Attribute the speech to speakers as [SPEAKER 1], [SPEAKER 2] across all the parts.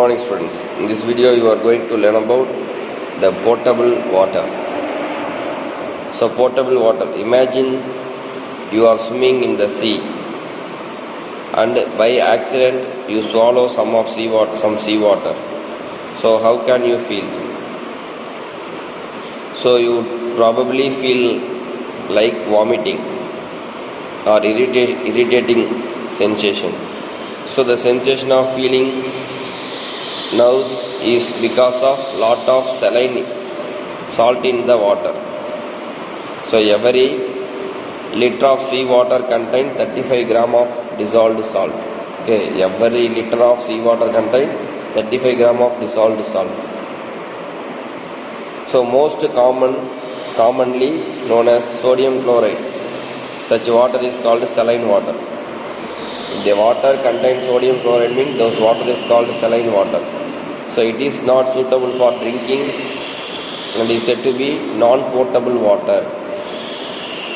[SPEAKER 1] morning students. In this video you are going to learn about the potable water. So potable water, imagine you are swimming in the sea and by accident you swallow some seawater. So how can you feel? So you probably feel like vomiting or irritating sensation. So the sensation of feeling nerves is because of lot of saline salt in the water. So every liter of sea water contains 35 gram of dissolved salt. Okay, every liter of sea water contains 35 gram of dissolved salt. So most commonly known as sodium chloride. Such water is called saline water. If the water contains sodium chloride means those water is called saline water. So it is not suitable for drinking and is said to be non-potable water.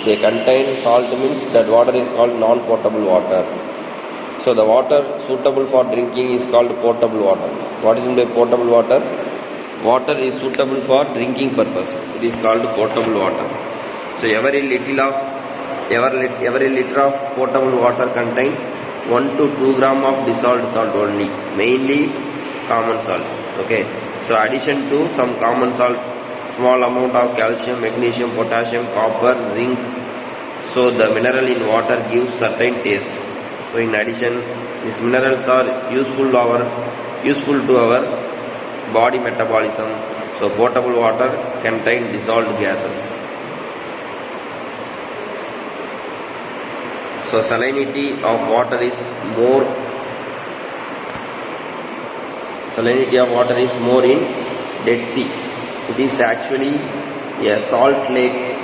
[SPEAKER 1] They contain salt means that water is called non-potable water. So the water suitable for drinking is called potable water. What is meant by potable water? Water is suitable for drinking purpose. It is called potable water. So every liter of potable water contains 1 to 2 gram of dissolved salt only, mainly common salt. Okay. So addition to some common salt, small amount of calcium, magnesium, potassium, copper, zinc. So the mineral in water gives certain taste. So in addition, these minerals are useful to our body metabolism. So potable water contains dissolved gases. So salinity of water is more in Dead Sea. It is actually a salt lake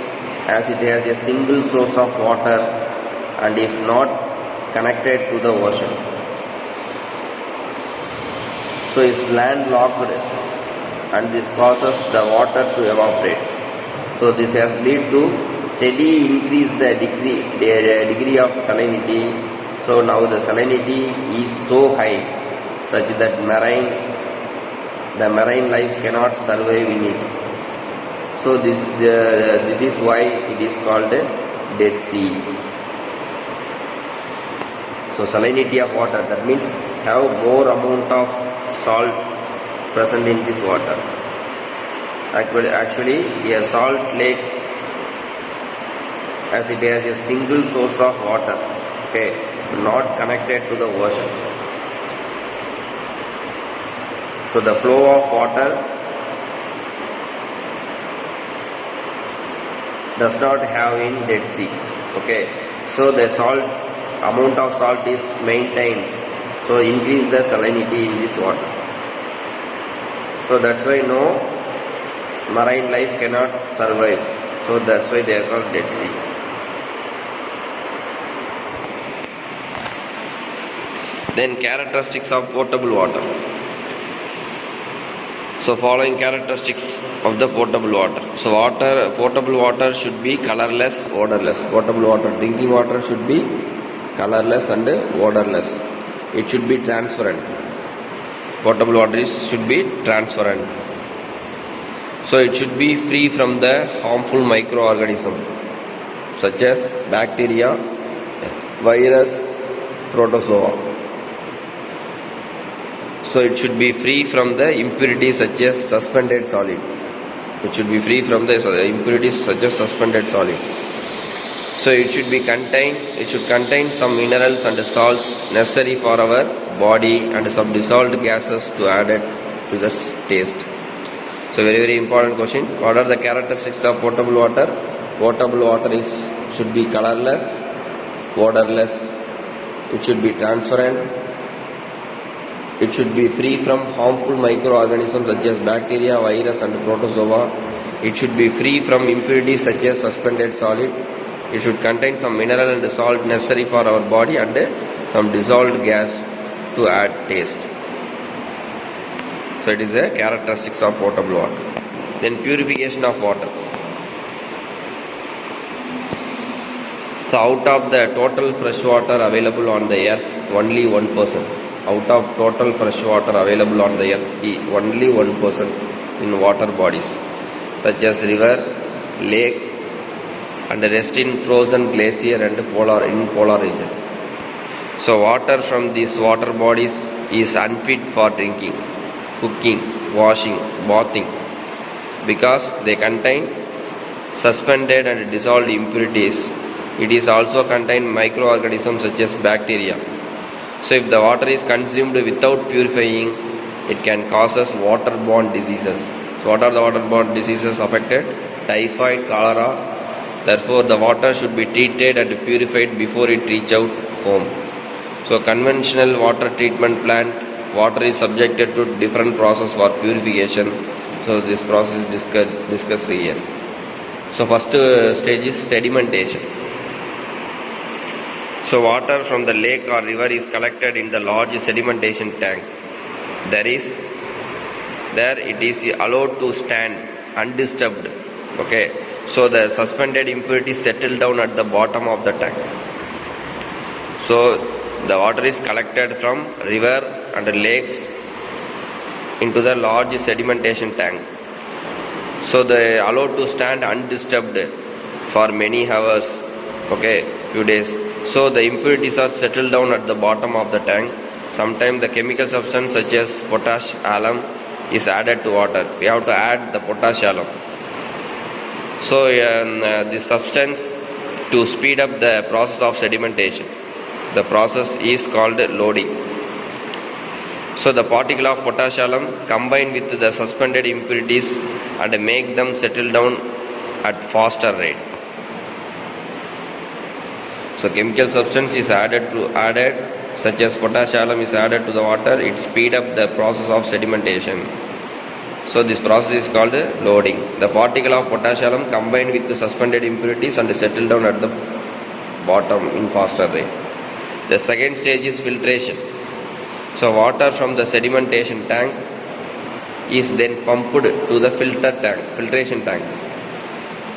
[SPEAKER 1] as it has a single source of water and is not connected to the ocean. So it's landlocked and this causes the water to evaporate. So this has led to steady increase the degree of salinity. So now the salinity is so high such that the marine life cannot survive in it. So this is why it is called Dead Sea. So salinity of water, that means have more amount of salt present in this water. Actually a salt lake as it has a single source of water, okay, not connected to the ocean. So the flow of water does not have in Dead Sea. Okay, so the amount of salt is maintained. So increase the salinity in this water. So that's why no marine life cannot survive. So that's why they are called Dead Sea. Then characteristics of potable water. So following characteristics of the potable water. So potable water should be colorless, odorless. Potable water, drinking water should be colorless and odorless. It should be transparent. Potable water should be transparent. So it should be free from the harmful microorganisms such as bacteria, virus, protozoa. So it should be free from the impurities such as suspended solid. It should be free from the impurities such as suspended solids. So it should contain some minerals and salts necessary for our body and some dissolved gases to add it to the taste. So very important question. What are the characteristics of potable water? Potable water should be colorless, odorless. It should be transparent. It should be free from harmful microorganisms such as bacteria, virus and protozoa. It should be free from impurities such as suspended solid. It should contain some mineral and salt necessary for our body and some dissolved gas to add taste. So it is a characteristics of potable water. Then purification of water. So out of the total fresh water available on the earth, only 1%. Out of total fresh water available on the earth, only 1% in water bodies such as river, lake, and rest in frozen glacier and polar region. So water from these water bodies is unfit for drinking, cooking, washing, bathing, because they contain suspended and dissolved impurities. It is also contain microorganisms such as bacteria. So if the water is consumed without purifying, it can cause us waterborne diseases. So what are the waterborne diseases affected? Typhoid, cholera. Therefore the water should be treated and purified before it reach out home. So conventional water treatment plant, water is subjected to different process for purification. So this process is discussed here. So first stage is sedimentation. So water from the lake or river is collected in the large sedimentation tank. There it is allowed to stand undisturbed. Okay. So the suspended impurities settle down at the bottom of the tank. So the water is collected from river and lakes into the large sedimentation tank. So they are allowed to stand undisturbed for many hours, okay, few days. So the impurities are settled down at the bottom of the tank. Sometimes the chemical substance such as potash alum is added to water. We have to add the potash alum. So this substance to speed up the process of sedimentation. The process is called loading. So the particle of potash alum combine with the suspended impurities and make them settle down at faster rate. So chemical substance is added such as potash alum is added to the water. It speed up the process of sedimentation. So this process is called loading. The particle of potash alum combine with the suspended impurities and settle down at the bottom in faster rate. The second stage is filtration. So water from the sedimentation tank is then pumped to the filtration tank.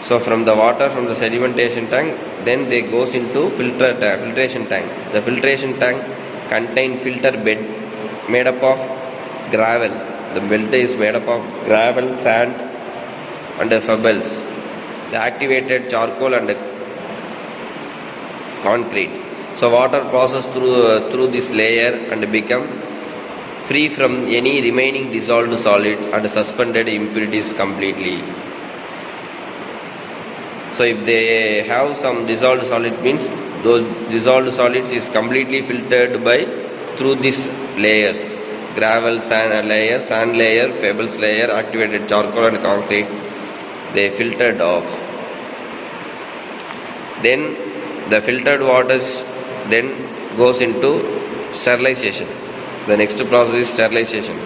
[SPEAKER 1] So from the water from the sedimentation tank, then they goes into filtration tank. The filtration tank contain filter bed made up of gravel. The bed is made up of gravel, sand, and pebbles. The activated charcoal and concrete. So water passes through this layer and become free from any remaining dissolved solid and suspended impurities completely. So if they have some dissolved solid, means those dissolved solids is completely filtered through these layers: gravel, sand layer, pebbles layer, activated charcoal and concrete. They filtered off. Then the filtered waters then goes into sterilization. The next process is sterilization.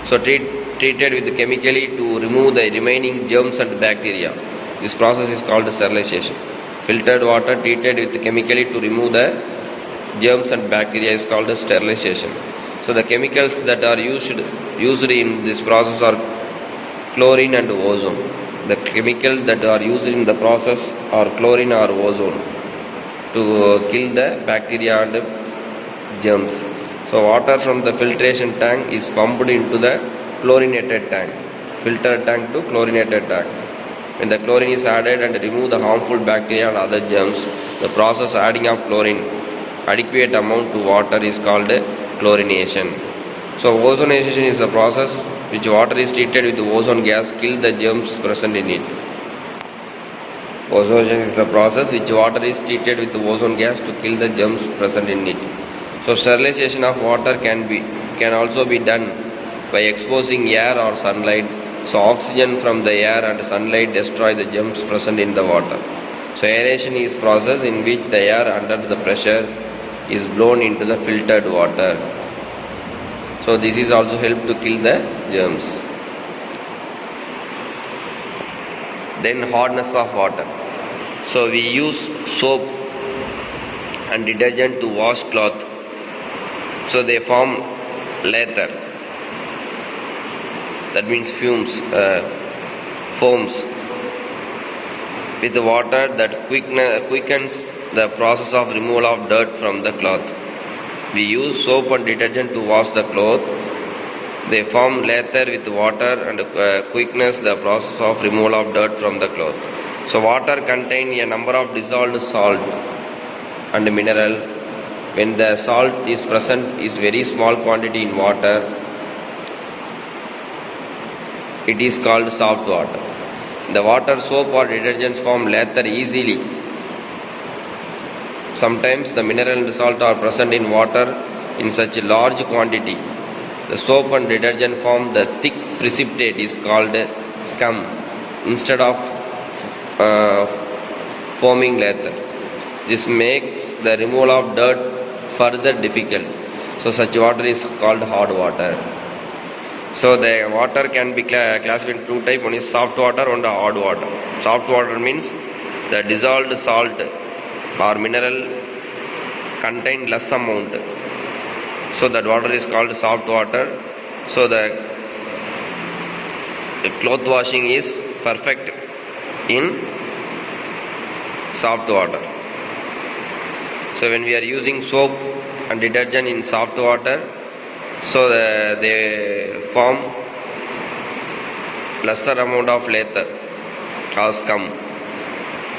[SPEAKER 1] So treated with chemically to remove the remaining germs and bacteria. This process is called sterilization. Filtered water treated with chemically to remove the germs and bacteria is called sterilization. So the chemicals that are used in this process are chlorine and ozone. The chemicals that are used in the process are chlorine or ozone to kill the bacteria and germs. So water from the filtration tank is pumped into the chlorinated tank, filtered tank to chlorinated tank. When the chlorine is added and remove the harmful bacteria and other germs, the process adding of chlorine adequate amount to water is called chlorination. So ozonization is the process which water is treated with ozone gas kill the germs present in it. Ozonation is the process which water is treated with ozone gas to kill the germs present in it. So sterilization of water can also be done by exposing air or sunlight. So oxygen from the air and sunlight destroy the germs present in the water. So aeration is process in which the air under the pressure is blown into the filtered water. So this is also help to kill the germs. Then hardness of water. So we use soap and detergent to wash cloth. So they form lather. That means foams with the water that quickens the process of removal of dirt from the cloth. We use soap and detergent to wash the cloth. They form lather with water and quickness the process of removal of dirt from the cloth. So water contains a number of dissolved salt and mineral. When the salt is present is very small quantity in water, it is called soft water. The water, soap or detergents form lather easily. Sometimes the mineral and salt are present in water in such a large quantity. The soap and detergent form the thick precipitate is called scum instead of foaming lather. This makes the removal of dirt further difficult. So such water is called hard water. So the water can be classified in two types. One is soft water and hard water. Soft water means the dissolved salt or mineral contain less amount. So that water is called soft water. So the cloth washing is perfect in soft water. So when we are using soap and detergent in soft water, so they form lesser amount of lather or scum.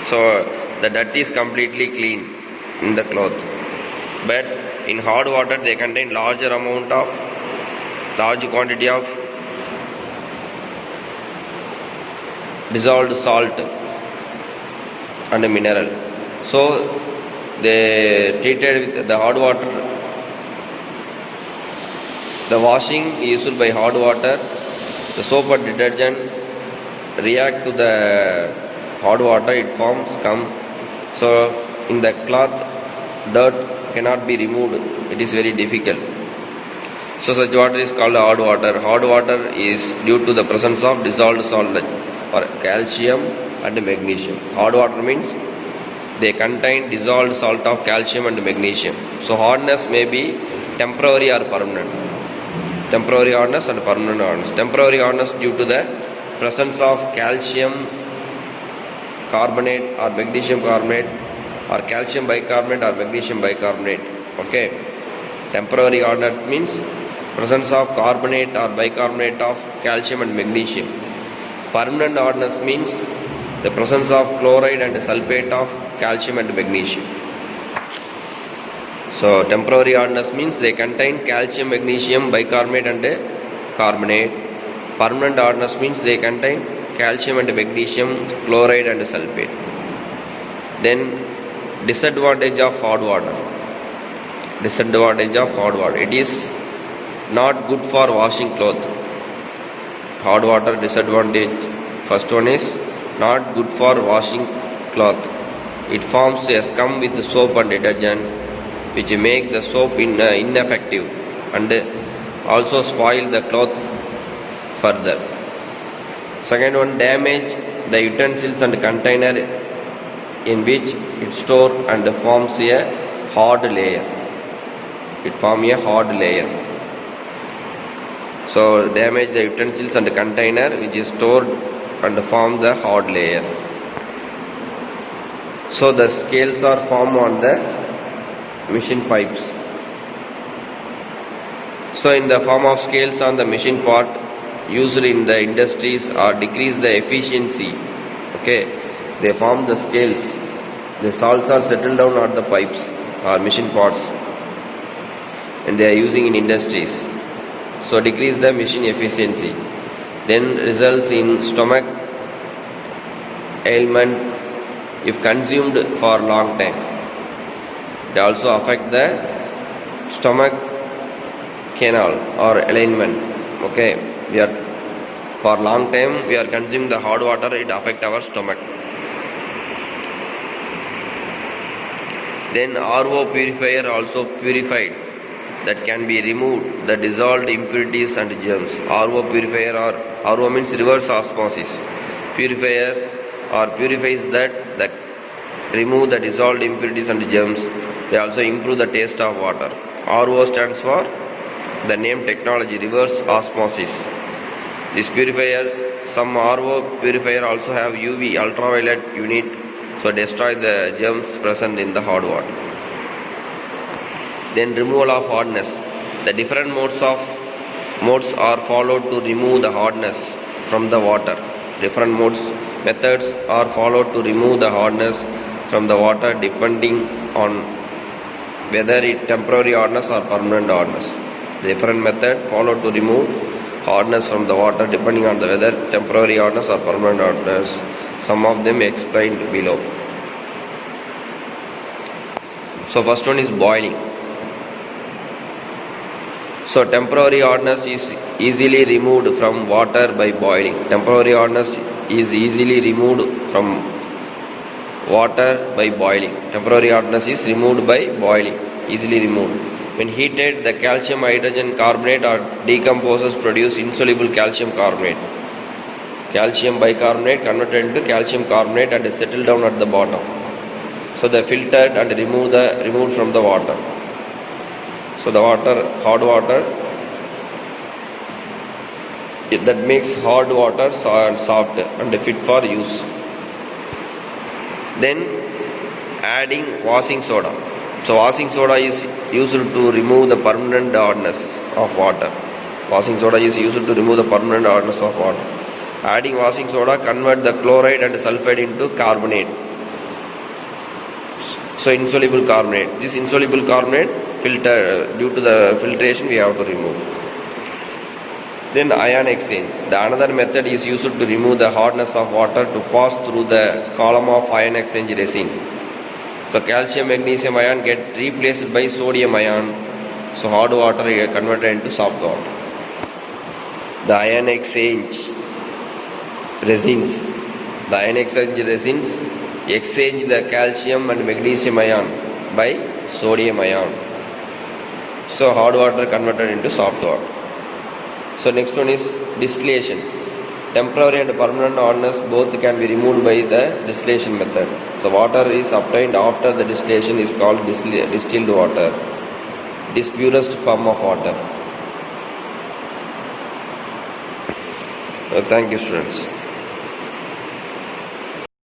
[SPEAKER 1] So the dirt is completely clean in the cloth. But in hard water they contain large quantity of dissolved salt and mineral. So they treated with the hard water. The washing is used by hard water. The soap or detergent react to the hard water, it forms scum. So in the cloth, dirt cannot be removed. It is very difficult. So such water is called hard water. Hard water is due to the presence of dissolved salt or calcium and magnesium. Hard water means they contain dissolved salt of calcium and magnesium. So hardness may be temporary or permanent. Temporary hardness and permanent hardness. Temporary hardness due to the presence of calcium carbonate or magnesium carbonate or calcium bicarbonate or magnesium bicarbonate. Okay. Temporary hardness means presence of carbonate or bicarbonate of calcium and magnesium. Permanent hardness means the presence of chloride and sulfate of calcium and magnesium. So temporary hardness means they contain calcium, magnesium, bicarbonate and carbonate. Permanent hardness means they contain calcium and magnesium, chloride and sulfate. Then disadvantage of hard water. Disadvantage of hard water. It is not good for washing cloth. Hard water disadvantage. First one is not good for washing cloth. It forms a scum with soap and detergent, which make the soap ineffective and also spoil the cloth further. Second one, damage the utensils and container in which it store and forms a hard layer. It forms a hard layer. So damage the utensils and container which is stored and form the hard layer. So the scales are formed on the machine pipes. So in the form of scales on the machine part used in the industries or decrease the efficiency. Okay, they form the scales. The salts are settled down on the pipes or machine parts and they are using in industries. So decrease the machine efficiency. Then results in stomach ailment if consumed for long time. They also affect the stomach canal or alignment. Okay, we are for long time we are consuming the hard water, it affect our stomach. Then RO purifier also purified, that can be removed the dissolved impurities and germs. RO purifier or RO means reverse osmosis. Purifier or purifies that remove the dissolved impurities and germs. They also improve the taste of water. RO stands for the name technology, reverse osmosis. This purifier, some RO purifier also have UV ultraviolet unit, so destroy the germs present in the hard water. Then removal of hardness. The different modes are followed to remove the hardness from the water. Different methods are followed to remove the hardness from the water depending on whether it temporary hardness or permanent hardness. Different method followed to remove hardness from the water depending on the whether temporary hardness or permanent hardness. Some of them explained below. So first one is boiling. So temporary hardness is easily removed from water by boiling. Temporary hardness is easily removed from water by boiling. Temporary hardness is removed by boiling, easily removed. When heated, the calcium hydrogen carbonate or decomposes produce insoluble calcium carbonate. Calcium bicarbonate converted into calcium carbonate and settle down at the bottom. So they filtered and removed from the water. So the hard water, that makes hard water soft and fit for use. Then adding washing soda. So washing soda is used to remove the permanent hardness of water. Washing soda is used to remove the permanent hardness of water. Adding washing soda convert the chloride and sulfide into carbonate. So insoluble carbonate. This insoluble carbonate due to the filtration we have to remove. Then ion exchange. The another method is used to remove the hardness of water to pass through the column of ion exchange resin. So calcium magnesium ion get replaced by sodium ion. So hard water is converted into soft water. The ion exchange resins. The ion exchange resins exchange the calcium and magnesium ion by sodium ion. So hard water converted into soft water. So next one is distillation. Temporary and permanent hardness both can be removed by the distillation method. So water is obtained after the distillation is called distilled water. It is purest form of water. Thank you, students.